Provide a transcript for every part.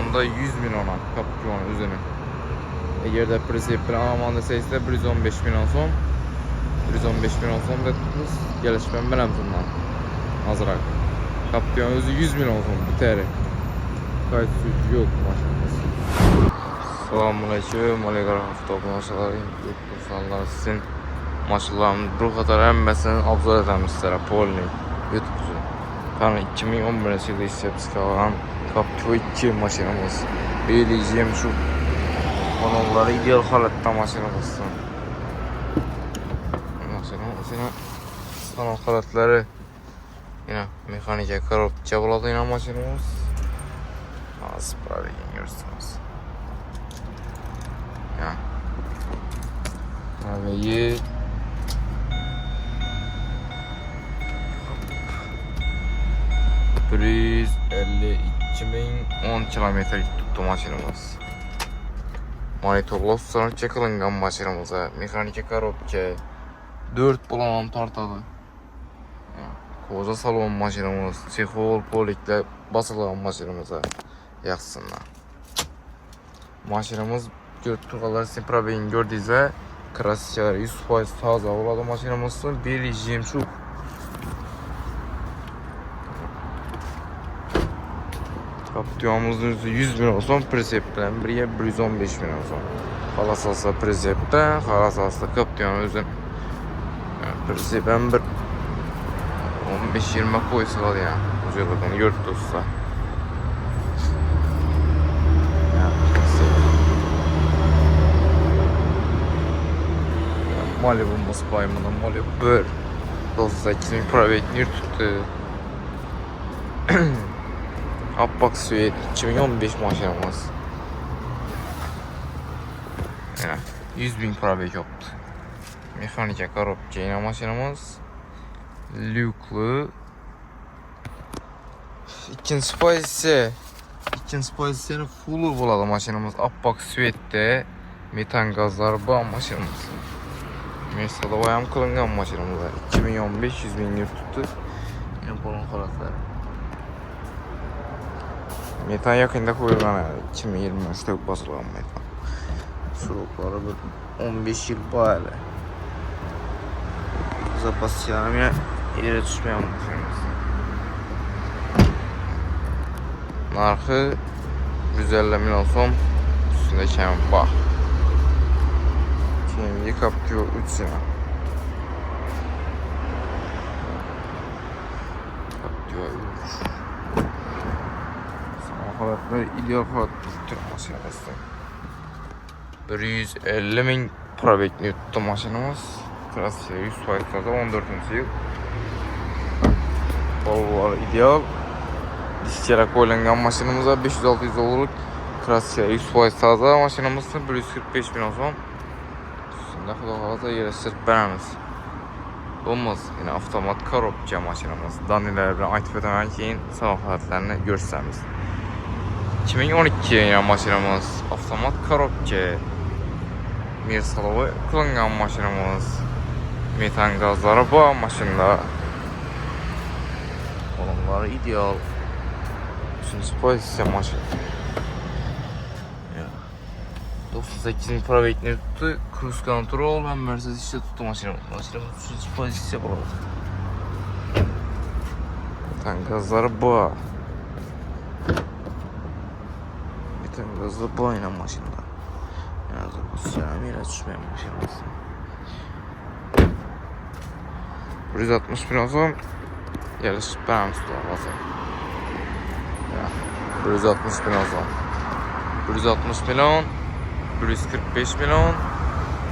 Onda 100 milyona Captiva özünü. Eğer de presep bilen alamanda seyisde 115 milyon son. 115 milyon son dediniz. Gelişmem bilen bundan. Azırak. Captiva özü 100 milyon son biteri. Kayıt suçu yok maşallah. Selamünaleyküm. Aleyküm maşallah. Yurtdostanlar sizin maşallah bu kadar emmesinin abzal edemiz sizlere. Polni. YouTube'cu. Kanı 2011 yılı isep çıkaran Captiva 2 maşinamız. Belirleyeceğim şu onları ideal halatta maşinamızsın. Maşinamızın sanal halatları yine mekanik karopça buladı yine maşinamız. Az para görürsünüz. Ya. Kahveyi 152.010 kilometre tuttu maşinamız. Manitorlar sonra çekilingan maşinamıza mekanik karopça 4 bulanan tartadı. Koza salon maşinamız, çexol polikle basılan maşinamıza yaxsınlar. Maşinamız turğalar sizin probeyini gördüyse krasikçalar 100% taza oladı maşinamızın bir rejim şu. Captiva'mızın 100 bin olsun presep bilen biriye 115 bin olsun. Halas alsa presepte, halas alsa Captiva'nın özün presepten bir 15-20 koysalar ya. Ucuyorduklarını gördü dostlar. Malibu'muz baymına Malibu bir dostlar 2000 private tuttu. Appak Suet 2015 maşinamız. Yani 100.000 private yaptı. Mekanik karopça yine maşinamız. Lüklı. İkinci pozisiyonu fullu buladı maşinamız. Appak Suet'te metan gazları bu maşinamız. Mesela bayam kılıngan maşinamız. 2015 100.000 lira tuttu. Yine bunun halatları. Metan yakında koyulgan 2023'te basılan metan. Surukları bir 15 yıl bağlı. Zapas yanımya yere düşmeyen maşinamız. Narxı 150 milyon son üstündeki hemen bak. Şimdi Captiva 3 sene. Captiva 3. Sana halatları ideal halat tuttu maşinamızda. 150 bin para bekliyor tuttu maşinamız. Klasik 100 faiz 14. yıl. Volvo'lar ideal. Diskere koyulan maşinamıza 500-600 dolarlık klasik 100 faiz taze maşinamızda 145 bin olsun. Ne kadar fazla yere sırf beğeniriz. Olmaz yine avtomat karopça maşinamız. Daniler bilen aktif eden keyin sabah halatlarını görsəmiz. 2012 yine maşinamız avtomat karopça. Mirsalovı kılıngan maşinamız. Metan gazları bu maşında. Onları ideal. 3. pozisyon maşın. 98'in para bekliyor tuttu. Cruise control hem Mercedes işte tuttu maşinamız. Maşinamız 3. pozisyon olarak. Metan gazları bu. Metan gazları bu aynen maşında. Yani bu selam yere düşmeyen maşinamız. 160 bin olsun. Yarış benim tutulamazım. 160 bin olsun. 160 milyon. 145 milyon.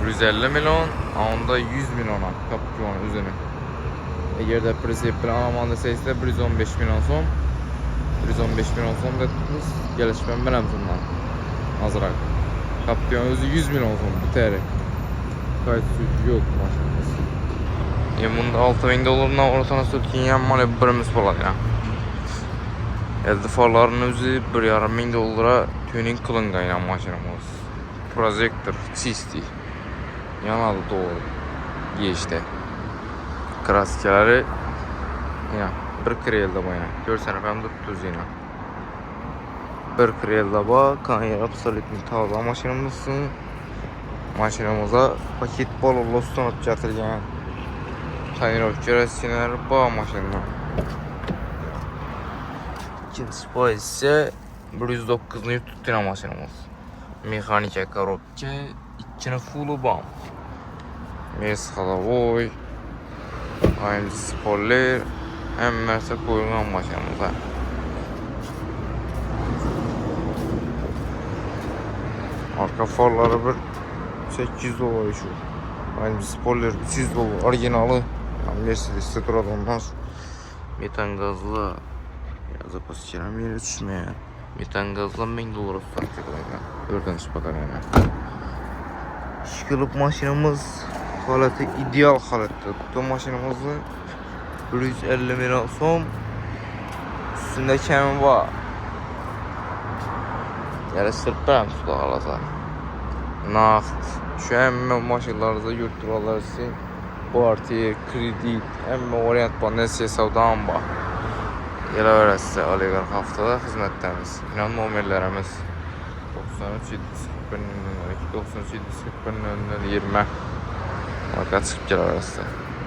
150 milyon. Onda 100 milyona Captiva'nın özünü. Eğer de presep bilen alamanda seyisde 115 milyon son. 115 milyon son dediniz. Gelişmem bilen bundan. Azırak. Captiva'nın özü 100 milyon son biteri. Kayıt suçu yok maşallah. Bunda 6.000 dolarına ortana sötken mal birimiz boladı ya. Elde farların özü 1.500 dolara tuning kılıngan ya maşinamız. Projektör çisti. Yanadı doğru. Geçti. Krasikçaları yine bir krelde bu yine. Görsene ben tutuz yine. Bir krelda bak, kanyar absolutni taza maşinamızsın. Maşinamıza paket bol loston atacakılgan. Tonirovka rassinalari bor maşinada. İkinci pozitsiya 109 Nm tutgan maşinamiz. Mexanika korobka, ikkini fulli bor. Mes xalovoy, AMG spoiler, hamma narsa qo'yilgan mashinamizda. Arka farları bir 800 dolar şu. AMG spoiler 300 dolar. Orijinali. Mercedes'te duradi ondan sonra. Metan gazlı. Ya zapasçıram yere düşmeyen. Metan gazlı 1000 dolar satacaklar. Öğreniş bakalım. İşkılıp maşinamız halati ideal halatta. Bu maşinamızı 150 milyon so'm üstünde kemi var. Yani sırtlarım suda alasa. Nakt. Şu emme maşinlarınızda yurtturalar için bu artı kredit emme orient panesiye savdan var. Yela öğretse oligark haftada hizmetlerimiz. İnan numarlarımız 93 741 93 741 20 marka çıkıp gelir arası.